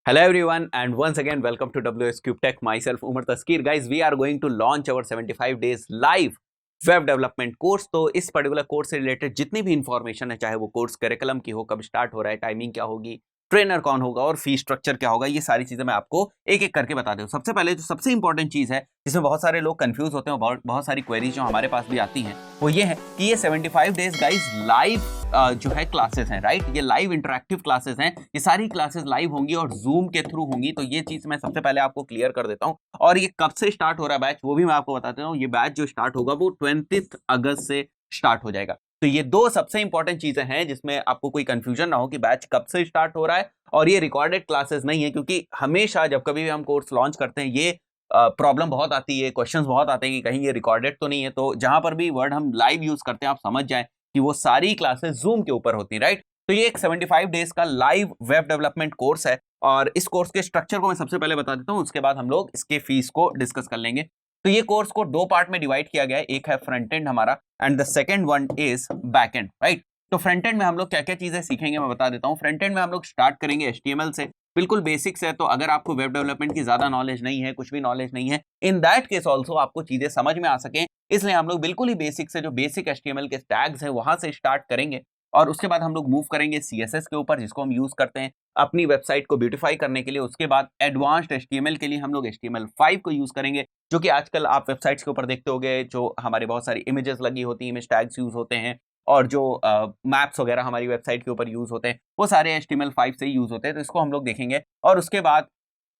Hello everyone and once again welcome to WS Cube Tech. Myself Umar Taskir. Guys, we are going to launch our 75 days live web development course. तो इस particular course से related जितनी भी information है, चाहे वो course curriculum की हो, कब स्टार्ट हो रहा है, टाइमिंग क्या होगी, ट्रेनर कौन होगा और फी स्ट्रक्चर क्या होगा, ये सारी चीजें मैं आपको एक एक करके बता दूं। सबसे पहले जो सबसे इंपॉर्टेंट चीज है जिसमें बहुत सारे लोग कंफ्यूज होते हैं, बहुत सारी क्वेरीज जो हमारे पास भी आती हैं, वो ये है कि ये 75 डेज गाइज लाइव जो है क्लासेस हैं, राइट। ये लाइव इंटरेक्टिव क्लासेस हैं, ये सारी क्लासेस लाइव होंगी और जूम के थ्रू होंगी। तो ये चीज मैं सबसे पहले आपको क्लियर कर देता हूं। और ये कब से स्टार्ट हो रहा है बैच, वो भी मैं आपको बता देता हूँ। ये बैच जो स्टार्ट होगा वो 20 अगस्त से स्टार्ट हो जाएगा। तो ये दो सबसे इंपॉर्टेंट चीजें हैं जिसमें आपको कोई कंफ्यूजन ना हो कि बैच कब से स्टार्ट हो रहा है। और ये रिकॉर्डेड क्लासेस नहीं है, क्योंकि हमेशा जब कभी भी हम कोर्स लॉन्च करते हैं ये प्रॉब्लम बहुत आती है, क्वेश्चंस बहुत आते हैं कि कहीं ये रिकॉर्डेड तो नहीं है। तो जहां पर भी वर्ड हम लाइव यूज करते हैं, आप समझ जाएं कि वो सारी क्लासेस जूम के ऊपर होती है, राइट। तो ये एक 75 डेज का लाइव वेब डेवलपमेंट कोर्स है और इस कोर्स के स्ट्रक्चर को मैं सबसे पहले बता देता हूं, उसके बाद हम लोग इसके फीस को डिस्कस कर लेंगे। तो ये कोर्स को दो पार्ट में डिवाइड किया गया है, एक है फ्रंट एंड हमारा and the second one is back and, right. तो फ्रंट एंड में हम लोग क्या क्या चीजें सीखेंगे मैं बता देता हूं। फ्रंट एंड में हम लोग स्टार्ट करेंगे HTML से, बिल्कुल बेसिक्स है। तो अगर आपको वेब डेवलपमेंट की ज्यादा नॉलेज नहीं है, कुछ भी नॉलेज नहीं है, इन दैट केस ऑल्सो आपको चीजें समझ में आ सके, इसलिए हम लोग बिल्कुल ही बेसिक से जो बेसिक HTML के टैग्स हैं वहां से स्टार्ट करेंगे। और उसके बाद हम लोग मूव करेंगे CSS के ऊपर, जिसको हम यूज करते हैं अपनी वेबसाइट को ब्यूटीफाई करने के लिए। उसके बाद एडवांस्ड HTML के लिए हम लोग HTML5 को यूज करेंगे, जो कि आजकल आप वेबसाइट्स के ऊपर देखते होंगे, जो हमारे बहुत सारी इमेजेस लगी होती हैं, इमेज टैग्स यूज होते हैं और जो मैप्स वगैरह हमारी वेबसाइट के ऊपर यूज होते हैं, वो सारे HTML5 से ही यूज होते हैं। तो इसको हम लोग देखेंगे। और उसके बाद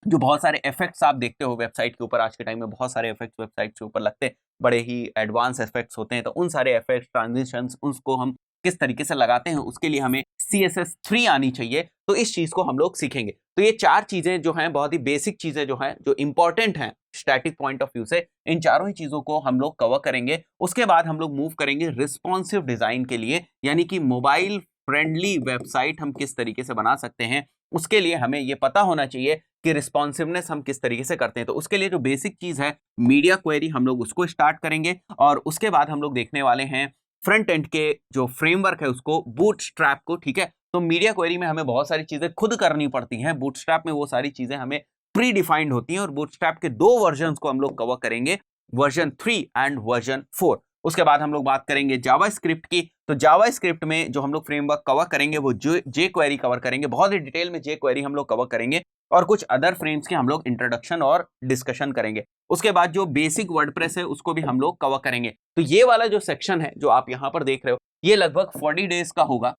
जो बहुत सारे इफेक्ट्स आप देखते हो वेबसाइट के ऊपर, आज के टाइम में बहुत सारे इफेक्ट्स वेबसाइट के ऊपर लगते हैं, बड़े ही एडवांस इफेक्ट्स होते हैं। तो उन सारे इफेक्ट्स, ट्रांजिशंस, उसको हम किस तरीके से लगाते हैं, उसके लिए हमें CSS3 आनी चाहिए। तो इस चीज को हम लोग सीखेंगे। तो ये चार चीजें जो हैं, बहुत ही बेसिक चीजें जो हैं, जो इंपॉर्टेंट हैं स्टैटिक पॉइंट ऑफ व्यू से, इन चारों ही चीजों को हम लोग कवर करेंगे। उसके बाद हम लोग मूव करेंगे रिस्पॉन्सिव डिजाइन के लिए, यानी कि मोबाइल फ्रेंडली वेबसाइट हम किस तरीके से बना सकते हैं। उसके लिए हमें यह पता होना चाहिए कि रिस्पॉन्सिवनेस हम किस तरीके से करते हैं। तो उसके लिए जो बेसिक चीज है मीडिया क्वेरी, हम लोग उसको स्टार्ट करेंगे। और उसके बाद हम लोग देखने वाले हैं फ्रंट एंड के जो फ्रेमवर्क है उसको, बूटस्ट्रैप को, ठीक है। तो मीडिया क्वेरी में हमें बहुत सारी चीजें खुद करनी पड़ती हैं, बूटस्ट्रैप में वो सारी चीजें हमें प्री डिफाइंड होती हैं। और बूटस्ट्रैप के दो वर्जन्स को हम लोग कवर करेंगे, वर्जन 3 एंड वर्जन 4। उसके बाद हम लोग बात करेंगे जावास्क्रिप्ट की। तो जावास्क्रिप्ट में जो हम लोग फ्रेमवर्क कवर करेंगे वो जे क्वेरी कवर करेंगे, बहुत ही डिटेल में जे क्वेरी हम लोग कवर करेंगे। और कुछ अदर फ्रेम्स के हम लोग इंट्रोडक्शन और डिस्कशन करेंगे। उसके बाद जो बेसिक वर्डप्रेस है उसको भी हम लोग कवर करेंगे। तो ये वाला जो सेक्शन है जो आप यहां पर देख रहे हो, ये लगभग 40 डेज का होगा।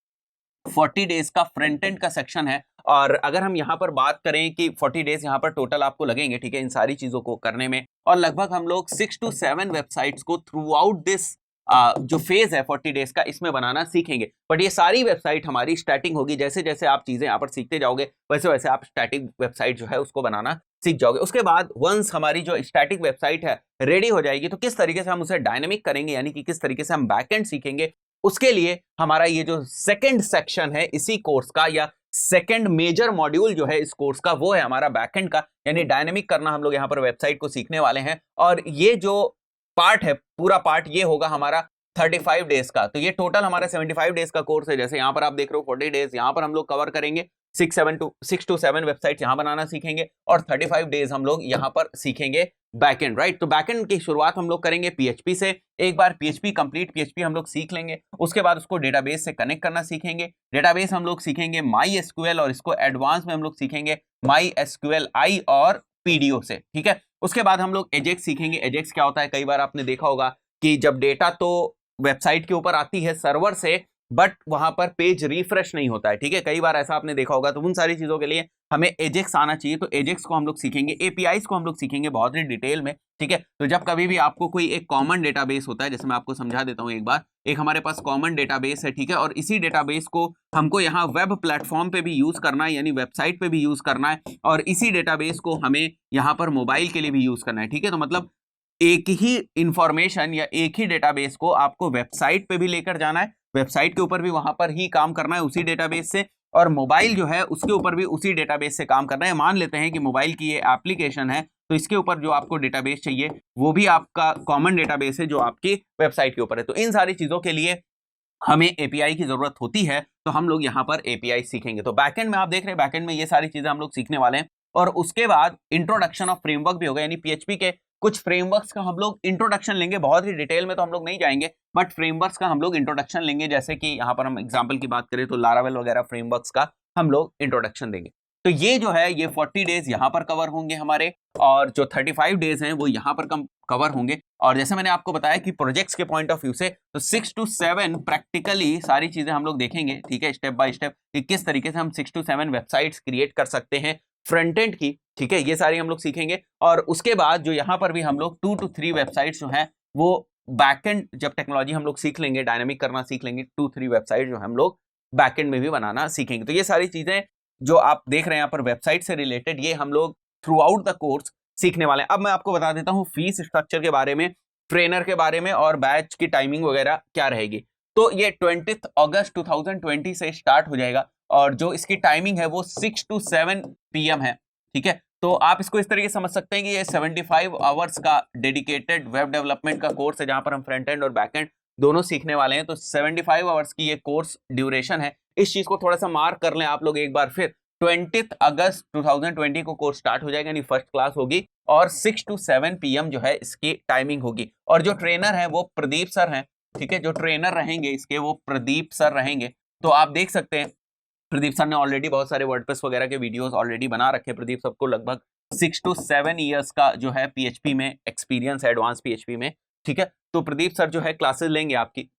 40 डेज का फ्रंट एंड का सेक्शन है। और अगर हम यहाँ पर बात करें कि 40 डेज यहाँ पर टोटल आपको लगेंगे, ठीक है, इन सारी चीजों को करने में। और लगभग हम लोग 6 to 7 वेबसाइट्स को थ्रू आउट दिस जो फेज है 40 डेज का, इसमें बनाना सीखेंगे। बट ये सारी वेबसाइट हमारी स्टार्टिंग होगी, जैसे जैसे आप चीजें यहाँ पर सीखते जाओगे वैसे वैसे आप स्टैटिक वेबसाइट जो है उसको बनाना सीख जाओगे। उसके बाद वंस हमारी जो स्टैटिक वेबसाइट है रेडी हो जाएगी, तो किस तरीके से हम उसे डायनेमिक करेंगे, यानी कि किस तरीके से हम बैकएंड सीखेंगे, उसके लिए हमारा ये जो सेकंड सेक्शन है इसी कोर्स का, या सेकंड मेजर मॉड्यूल जो है इस कोर्स का, वो है हमारा बैकएंड का, यानी डायनेमिक करना हम लोग यहाँ पर वेबसाइट को सीखने वाले हैं। और ये जो पार्ट है, पूरा पार्ट ये होगा हमारा 35 डेज का। तो ये टोटल हमारा 75 डेज का कोर्स है। जैसे यहाँ पर आप देख रहे हो 40 डेज, यहाँ पर हम लोग कवर करेंगे 6 to 7 वेबसाइट यहाँ बनाना सीखेंगे। और 35 डेज हम लोग यहाँ पर सीखेंगे बैकएंड, राइट। तो बैकएंड की शुरुआत हम लोग करेंगे PHP से। एक बार कंप्लीट PHP हम लोग सीख लेंगे, उसके बाद उसको डेटाबेस से कनेक्ट करना सीखेंगे। डेटाबेस हम लोग सीखेंगे MySQL, और इसको एडवांस में हम लोग सीखेंगे MySQLi और PDO से, ठीक है। उसके बाद हम लोग एजेक्स सीखेंगे। एजेक्स क्या होता है, कई बार आपने देखा होगा कि जब डेटा तो वेबसाइट के ऊपर आती है सर्वर से, बट वहां पर पेज रिफ्रेश नहीं होता है, ठीक है, कई बार ऐसा आपने देखा होगा। तो उन सारी चीजों के लिए हमें एजेक्स आना चाहिए। तो एजेक्स को हम लोग सीखेंगे। APIs को हम लोग सीखेंगे बहुत ही डिटेल में, ठीक है। तो जब कभी भी आपको कोई एक कॉमन डेटाबेस होता है, जैसे मैं आपको समझा देता हूं एक बार, एक हमारे पास कॉमन डेटाबेस है, ठीक है, और इसी डेटाबेस को हमको यहाँ वेब प्लेटफॉर्म पे भी यूज करना है, यानी वेबसाइट पे भी यूज करना है, और इसी डेटाबेस को हमें यहाँ पर मोबाइल के लिए भी यूज करना है, ठीक है। तो मतलब एक ही इंफॉर्मेशन या एक ही डेटाबेस को आपको वेबसाइट पे भी लेकर जाना है, वेबसाइट के ऊपर भी वहां पर ही काम करना है उसी डेटाबेस से, और मोबाइल जो है उसके ऊपर भी उसी डेटाबेस से काम करना है। मान लेते हैं कि मोबाइल की ये एप्लीकेशन है, तो इसके ऊपर जो आपको डेटाबेस चाहिए वो भी आपका कॉमन डेटाबेस है जो आपकी वेबसाइट के ऊपर है। तो इन सारी चीजों के लिए हमें एपीआई की जरूरत होती है तो हम लोग यहाँ पर एपीआई सीखेंगे। तो बैकएंड में आप देख रहे हैं, बैकएंड में ये सारी चीजें हम लोग सीखने वाले हैं। और उसके बाद इंट्रोडक्शन ऑफ फ्रेमवर्क भी होगा, यानी पीएचपी के कुछ फ्रेमवर्क्स का हम लोग इंट्रोडक्शन लेंगे। बहुत ही डिटेल में तो हम लोग नहीं जाएंगे, बट फ्रेमवर्क्स का हम लोग इंट्रोडक्शन लेंगे। जैसे कि यहाँ पर हम एग्जाम्पल की बात करें तो लारावेल वगैरह फ्रेमवर्क्स का हम लोग इंट्रोडक्शन देंगे। तो ये जो है ये 40 डेज यहाँ पर कवर होंगे हमारे, और जो 35 डेज हैं वो यहाँ पर कवर होंगे। और जैसे मैंने आपको बताया कि प्रोजेक्ट्स के पॉइंट ऑफ व्यू से तो 6 to 7 प्रैक्टिकली सारी चीजें हम लोग देखेंगे, ठीक है, स्टेप बाय स्टेप कि किस तरीके से हम 6 to 7 वेबसाइट्स क्रिएट कर सकते हैं फ्रंट एंड की, ठीक है, ये सारी हम लोग सीखेंगे। और उसके बाद जो यहाँ पर भी हम लोग 2 to 3 वेबसाइट्स जो हैं वो बैकएंड जब टेक्नोलॉजी हम लोग सीख लेंगे, डायनामिक करना सीख लेंगे, 2-3 वेबसाइट जो हम लोग बैकएंड में भी बनाना सीखेंगे। तो ये सारी चीजें जो आप देख रहे हैं यहाँ पर वेबसाइट से रिलेटेड, ये हम लोग थ्रू आउट द कोर्स सीखने वाले हैं। अब मैं आपको बता देता हूँ फीस स्ट्रक्चर के बारे में, ट्रेनर के बारे में और बैच की टाइमिंग वगैरह क्या रहेगी। तो ये 20 अगस्त 2020 से स्टार्ट हो जाएगा और जो इसकी टाइमिंग है वो 6 to 7 PM है, ठीक है। तो आप इसको इस तरीके से समझ सकते हैं कि ये 75 आवर्स का डेडिकेटेड वेब डेवलपमेंट का कोर्स है जहां पर हम फ्रंट एंड और बैक एंड दोनों सीखने वाले हैं। तो 75 आवर्स की ये कोर्स ड्यूरेशन है। इस चीज को थोड़ा सा मार्क कर लें आप लोग एक बार फिर। 20 अगस्त 2020 को कोर्स स्टार्ट हो जाएगा, यानी फर्स्ट क्लास होगी और 6 to 7 PM जो है इसकी टाइमिंग होगी। और जो ट्रेनर है वो प्रदीप सर हैं, ठीक है, जो ट्रेनर रहेंगे इसके वो प्रदीप सर रहेंगे। तो आप देख सकते हैं प्रदीप सर ने ऑलरेडी बहुत सारे वर्डप्रेस वगैरह के वीडियोस ऑलरेडी बना रखे हैं। प्रदीप सबको लगभग 6 to 7 ईयर्स का जो है पीएचपी में एक्सपीरियंस है, एडवांस पीएचपी में, ठीक है। तो प्रदीप सर जो है क्लासेस लेंगे आपकी।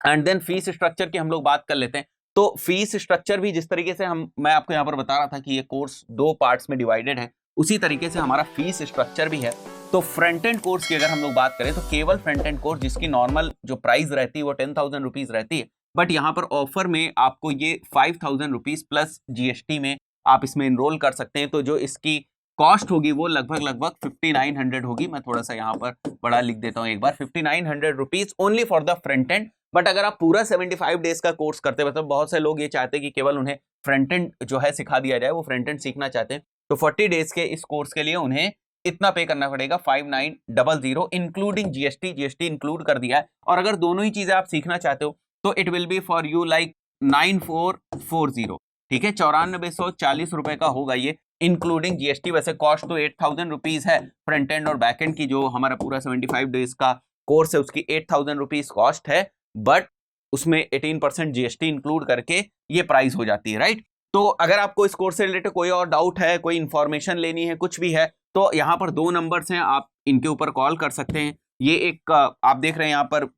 एंड देन फीस स्ट्रक्चर की हम लोग बात कर लेते हैं। तो फीस स्ट्रक्चर भी जिस तरीके से मैं आपको यहाँ पर बता रहा था कि ये कोर्स 2 पार्ट्स में डिवाइडेड है, उसी तरीके से हमारा फीस स्ट्रक्चर भी है। तो फ्रंट एंड कोर्स की अगर हम लोग बात करें तो केवल फ्रंट एंड कोर्स जिसकी नॉर्मल जो प्राइस रहती है वो 10,000 रुपीज रहती है, बट यहाँ पर ऑफर में आपको ये 5,000 रुपीज प्लस जीएसटी में आप इसमें इनरोल कर सकते हैं। तो जो इसकी कॉस्ट होगी वो लगभग 5900 होगी। मैं थोड़ा सा यहाँ पर बड़ा लिख देता हूँ एक बार, 5900 rupees only for the front end. But अगर आप पूरा 75 डेज का कोर्स करते हैं, मतलब बहुत से लोग ये चाहते हैं कि केवल उन्हें फ्रंट एंड जो है सिखा दिया जाए, वो फ्रंट एंड सीखना चाहते हैं, तो 40 डेज के इस कोर्स के लिए उन्हें इतना पे करना पड़ेगा 5900 इंक्लूडिंग जीएसटी। जीएसटी इंक्लूड कर दिया है। और अगर दोनों ही चीजें आप सीखना चाहते हो तो it will be for you like 9440, ठीक है, 9440 रुपए का होगा ये इंक्लूडिंग जीएसटी। वैसे कॉस्ट तो 8000 रुपीज है फ्रंट एंड और बैक एंड की, जो हमारा पूरा 75 डेज का कोर्स है उसकी 8000 रुपीज कॉस्ट है, बट उसमें 18% जीएसटी इंक्लूड करके ये प्राइस हो जाती है, राइट। तो अगर आपको इस कोर्स से रिलेटेड कोई और डाउट है, कोई इंफॉर्मेशन लेनी है, कुछ भी है, तो यहाँ पर 2 नंबर्स हैं, आप इनके ऊपर कॉल कर सकते हैं। ये एक आप देख रहे हैं यहाँ पर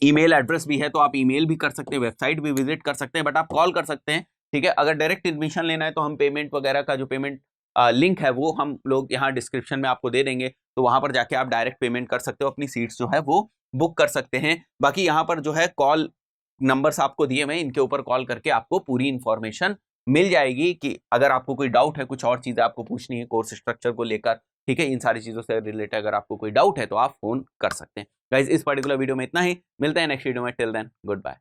ईमेल एड्रेस भी है, तो आप ईमेल भी कर सकते हैं, वेबसाइट भी विजिट कर सकते हैं, बट आप कॉल कर सकते हैं, ठीक है। अगर डायरेक्ट एडमिशन लेना है तो हम पेमेंट वगैरह का जो पेमेंट लिंक है वो हम लोग यहाँ डिस्क्रिप्शन में आपको दे देंगे, तो वहां पर जाके आप डायरेक्ट पेमेंट कर सकते हो, अपनी सीट्स जो है वो बुक कर सकते हैं। बाकी यहाँ पर जो है कॉल नंबर्स आपको दिए मैं, इनके ऊपर कॉल करके आपको पूरी इंफॉर्मेशन मिल जाएगी कि अगर आपको कोई डाउट है, कुछ और चीजें आपको पूछनी है कोर्स स्ट्रक्चर को लेकर, ठीक है, इन सारी चीजों से रिलेटेड अगर आपको कोई डाउट है तो आप फोन कर सकते हैं। गाइस इस पर्टिकुलर वीडियो में इतना ही, मिलते हैं नेक्स्ट वीडियो में, टिल देन गुड बाय।